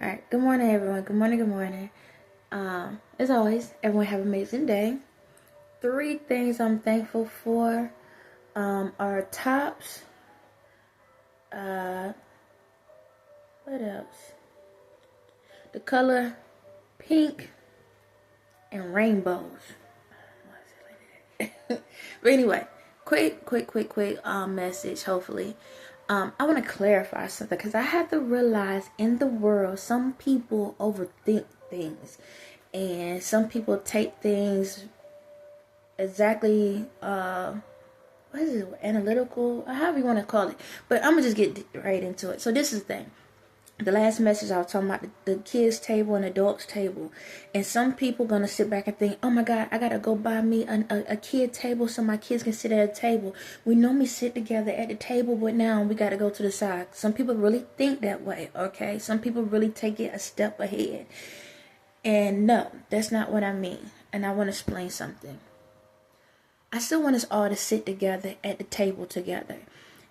Alright, good morning everyone. Good morning, good morning. As always, everyone have an amazing day. 3 things I'm thankful for are tops. What else? The color pink and rainbows. But anyway, quick message, hopefully. I want to clarify something because I had to realize in the world some people overthink things and some people take things exactly what is it, analytical, or however you want to call it. But I'm gonna just get right into it. So this is the thing. The last message I was talking about the kids table and adults table, and some people gonna sit back and think, oh my god, I gotta go buy me a kid table so my kids can sit at a table. We normally sit together at the table, but now we gotta go to the side. Some people really think that way, okay? Some people really take it a step ahead, and no, that's not what I mean. And I want to explain something. I still want us all to sit together at the table together.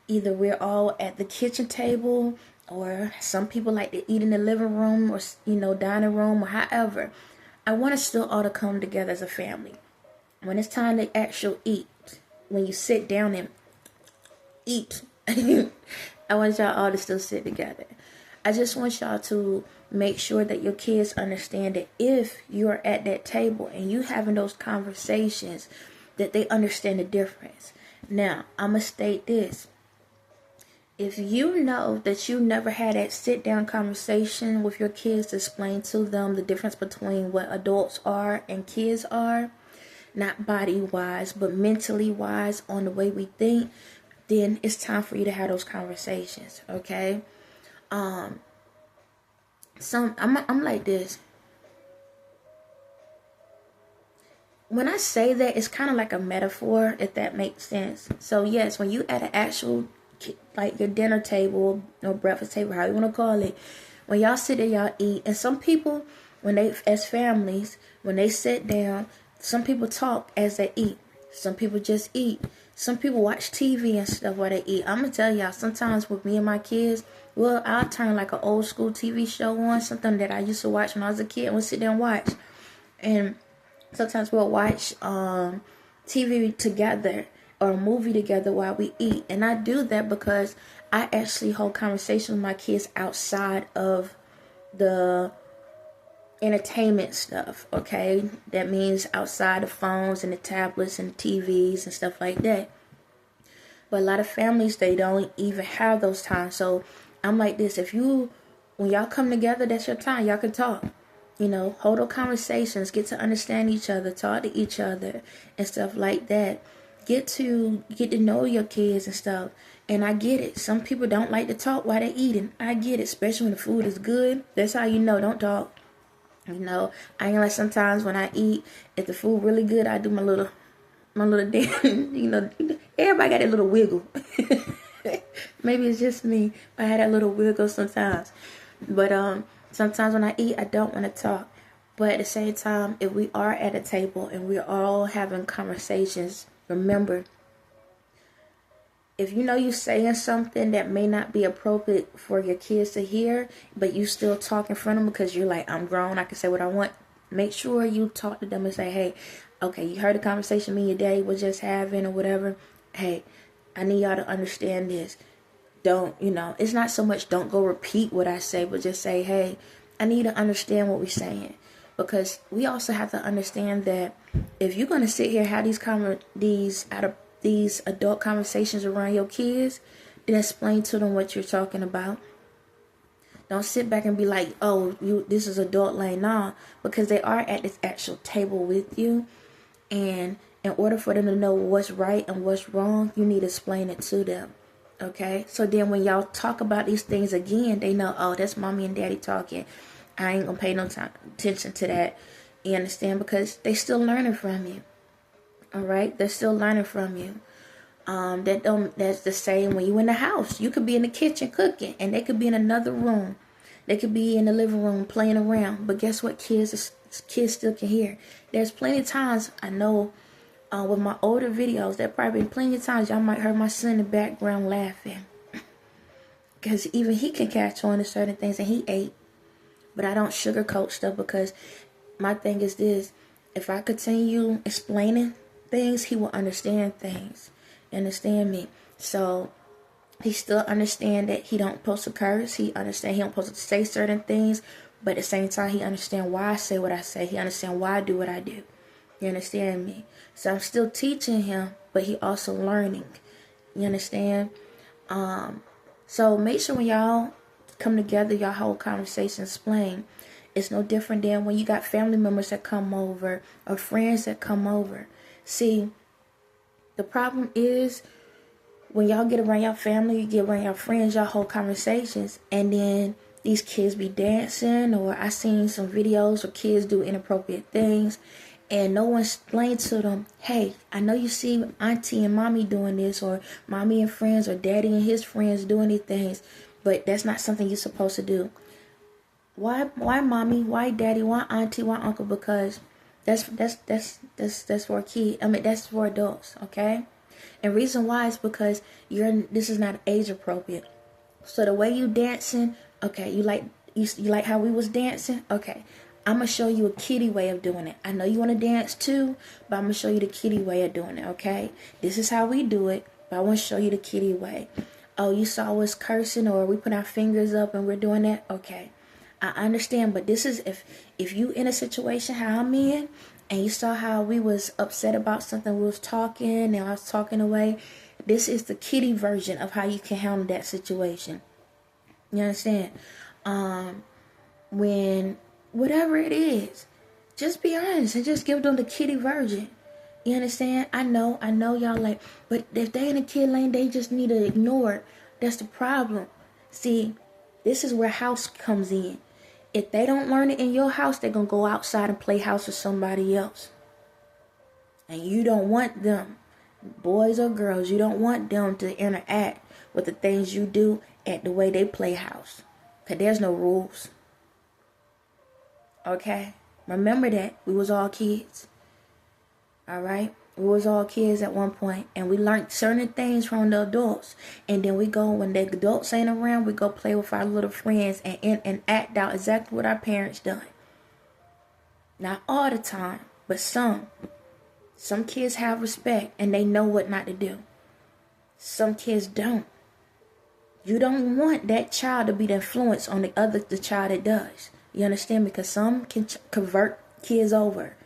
Either we're all at the kitchen table, or some people like to eat in the living room, or dining room, or however. I want us still all to come together as a family. When it's time to actually eat, when you sit down and eat, I want y'all all to still sit together. I just want y'all to make sure that your kids understand that if you're at that table and you having those conversations, that they understand the difference. Now, I'm going to state this. If you know that you never had that sit-down conversation with your kids to explain to them the difference between what adults are and kids are, not body-wise, but mentally-wise on the way we think, then it's time for you to have those conversations, okay? I'm like this. When I say that, it's kind of like a metaphor, if that makes sense. So yes, when you at an actual, like your dinner table or breakfast table, how you want to call it, when y'all sit there, y'all eat. And some people, when they, as families, when they sit down, some people talk as they eat. Some people just eat. Some people watch TV and stuff while they eat. I'm going to tell y'all, sometimes with me and my kids, well, I'll turn like an old school TV show on, something that I used to watch when I was a kid, and we'll sit there and watch. And sometimes we'll watch TV together or a movie together while we eat. And I do that because I actually hold conversations with my kids outside of the entertainment stuff, okay? That means outside the phones and the tablets and the TVs and stuff like that. But a lot of families, they don't even have those times. So I'm like this. When y'all come together, that's your time. Y'all can talk. Hold those conversations, get to understand each other, talk to each other and stuff like that. Get to know your kids and stuff. And I get it. Some people don't like to talk while they're eating. I get it, especially when the food is good. That's how you know, don't talk. I ain't like sometimes when I eat, if the food really good, I do my little dance. Everybody got that little wiggle. Maybe it's just me. I had that little wiggle sometimes. But sometimes when I eat, I don't want to talk. But at the same time, if we are at a table and we're all having conversations, remember, if you're saying something that may not be appropriate for your kids to hear, but you still talk in front of them because you're like, I'm grown, I can say what I want. Make sure you talk to them and say, hey, okay, you heard the conversation me and your daddy was just having or whatever. Hey, I need y'all to understand this. Don't, it's not so much don't go repeat what I say, but just say, hey, I need to understand what we're saying. Because we also have to understand that if you're going to sit here and have these adult conversations around your kids, then explain to them what you're talking about. Don't sit back and be like, oh, this is adult lane. Nah, because they are at this actual table with you. And in order for them to know what's right and what's wrong, you need to explain it to them. Okay? So then when y'all talk about these things again, they know, oh, that's mommy and daddy talking. I ain't going to pay no attention to that. You understand? Because they still learning from you. All right? They're still learning from you. That's the same when you in the house. You could be in the kitchen cooking, and they could be in another room. They could be in the living room playing around. But guess what? Kids still can hear. There's plenty of times I know with my older videos, there probably been plenty of times y'all might hear my son in the background laughing. Because even he can catch on to certain things, and he ate. But I don't sugarcoat stuff, because my thing is this: if I continue explaining things, he will understand things. Understand me? So he still understand that he don't supposed to curse. He understand he don't supposed to say certain things, but at the same time, he understand why I say what I say. He understand why I do what I do. You understand me? So I'm still teaching him, but he also learning. You understand? So make sure when y'all come together, y'all whole conversation explain. It's no different than when you got family members that come over or friends that come over. See, the problem is when y'all get around your family, you get around your friends, y'all hold conversations, and then these kids be dancing, or I seen some videos where kids do inappropriate things, and no one explained to them, hey, I know you see auntie and mommy doing this, or mommy and friends, or daddy and his friends doing these things, but that's not something you're supposed to do. Why mommy? Why daddy? Why auntie? Why uncle? Because that's for a kid. I mean, that's for adults, okay? And reason why is because this is not age appropriate. So the way you dancing, okay, you like how we was dancing? Okay. I'm going to show you a kiddie way of doing it. I know you want to dance too, but I'm going to show you the kiddie way of doing it, okay? This is how we do it, but I want to show you the kiddie way. Oh, you saw us cursing, or we put our fingers up and we're doing that? Okay. I understand, but this is if you in a situation how I'm in, and you saw how we was upset about something, we was talking, and I was talking away. This is the kiddie version of how you can handle that situation. You understand? When whatever it is, just be honest and just give them the kiddie version. You understand? I know y'all like, but if they in a kid lane, they just need to ignore it. That's the problem. See, this is where house comes in. If they don't learn it in your house, they're going to go outside and play house with somebody else. And you don't want them, boys or girls, you don't want them to interact with the things you do at the way they play house. Because there's no rules. Okay? Remember that. We was all kids. Alright? We was all kids at one point, and we learned certain things from the adults, and then we go, when the adults ain't around, we go play with our little friends and act out exactly what our parents done. Not all the time, but some kids have respect and they know what not to do. Some kids don't. You don't want that child to be the influence on the child that does. You understand? Because some can convert kids over.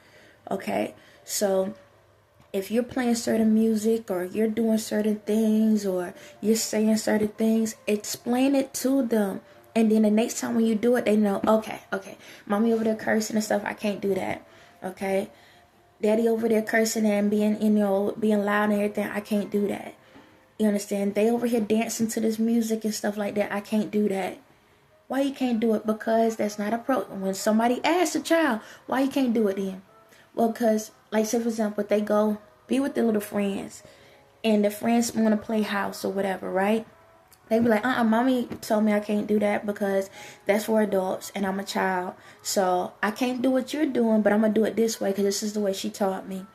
Okay? So if you're playing certain music, or you're doing certain things, or you're saying certain things, explain it to them. And then the next time when you do it, they know, okay, mommy over there cursing and stuff, I can't do that. Okay? Daddy over there cursing and being loud and everything, I can't do that. You understand? They over here dancing to this music and stuff like that, I can't do that. Why you can't do it? Because that's not appropriate. When somebody asks a child, why you can't do it then? Well, because, like, say for example, they go be with their little friends, and the friends want to play house or whatever, right? They be like, mommy told me I can't do that because that's for adults and I'm a child. So I can't do what you're doing, but I'm going to do it this way because this is the way she taught me.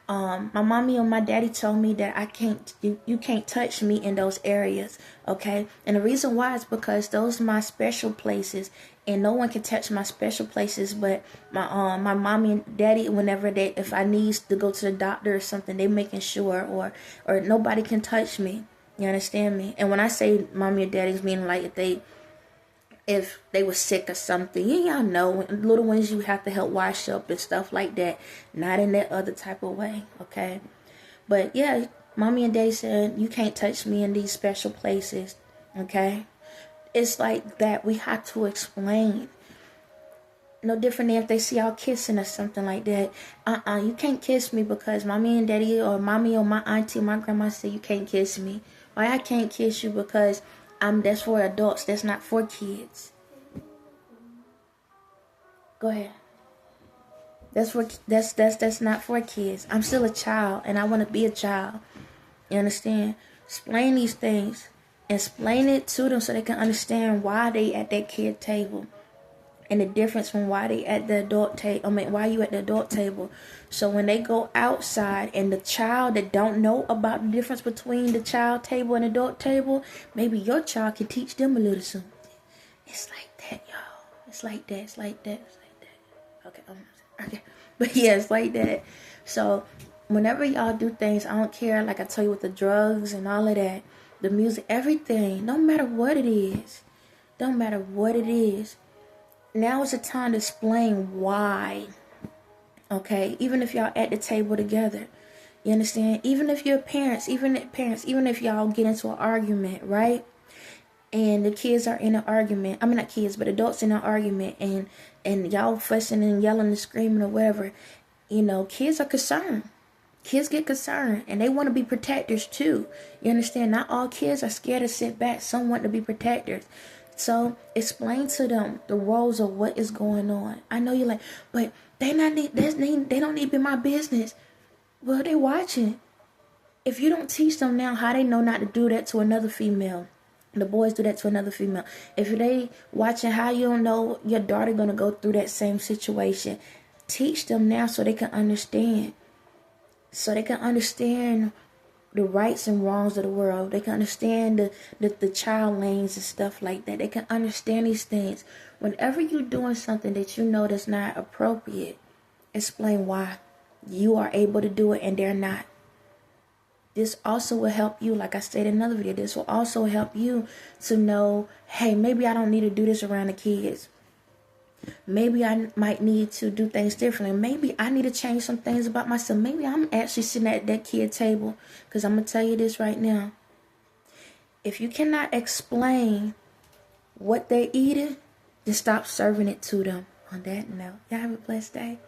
My mommy and my daddy told me that you can't touch me in those areas, okay? And the reason why is because those are my special places, and no one can touch my special places but my mommy and daddy. Whenever if I need to go to the doctor or something, they making sure, or nobody can touch me. You understand me? And when I say mommy or daddy's, meaning like if they were sick or something, y'all know, little ones you have to help wash up and stuff like that. Not in that other type of way, okay? But yeah, mommy and daddy said, you can't touch me in these special places, okay? It's like that. We have to explain. No different than if they see y'all kissing or something like that. You can't kiss me because mommy and daddy, or mommy or my auntie or my grandma said you can't kiss me. Why I can't kiss you? Because that's for adults. That's not for kids. Go ahead. That's not for kids. I'm still a child, and I want to be a child. You understand? Explain these things. Explain it to them so they can understand why they at that kid table, and the difference from why they at the adult table. Why you at the adult table. So when they go outside, and the child that don't know about the difference between the child table and adult table, maybe your child can teach them a little something. It's like that, y'all. It's like that. It's like that. It's like that. Okay. Okay. But yeah, it's like that. So whenever y'all do things, I don't care. Like I tell you with the drugs and all of that, the music, everything. No matter what it is. Don't matter what it is. Now is the time to explain why. Okay, even if y'all at the table together, you understand? Even if you're parents, even if y'all get into an argument, right? And the kids are in an argument. I mean, not kids, but adults in an argument, and y'all fussing and yelling and screaming or whatever. You know, kids are concerned. Kids get concerned, and they want to be protectors too. You understand? Not all kids are scared to sit back. Some want to be protectors. So explain to them the roles of what is going on. I know you're like, but they don't need to be my business. Well, they watching. If you don't teach them now, how they know not to do that to another female? The boys do that to another female. If they watching, how you don't know your daughter gonna go through that same situation? Teach them now so they can understand. So they can understand the rights and wrongs of the world. They can understand the child lanes and stuff like that. They can understand these things. Whenever you're doing something that you know that's not appropriate, explain why you are able to do it and they're not. This also will help you, like I said in another video, this will also help you to know, hey, maybe I don't need to do this around the kids. Maybe I might need to do things differently. Maybe I need to change some things about myself. Maybe I'm actually sitting at that kid table. Because I'm going to tell you this right now. If you cannot explain what they're eating, then stop serving it to them. On that note, y'all have a blessed day.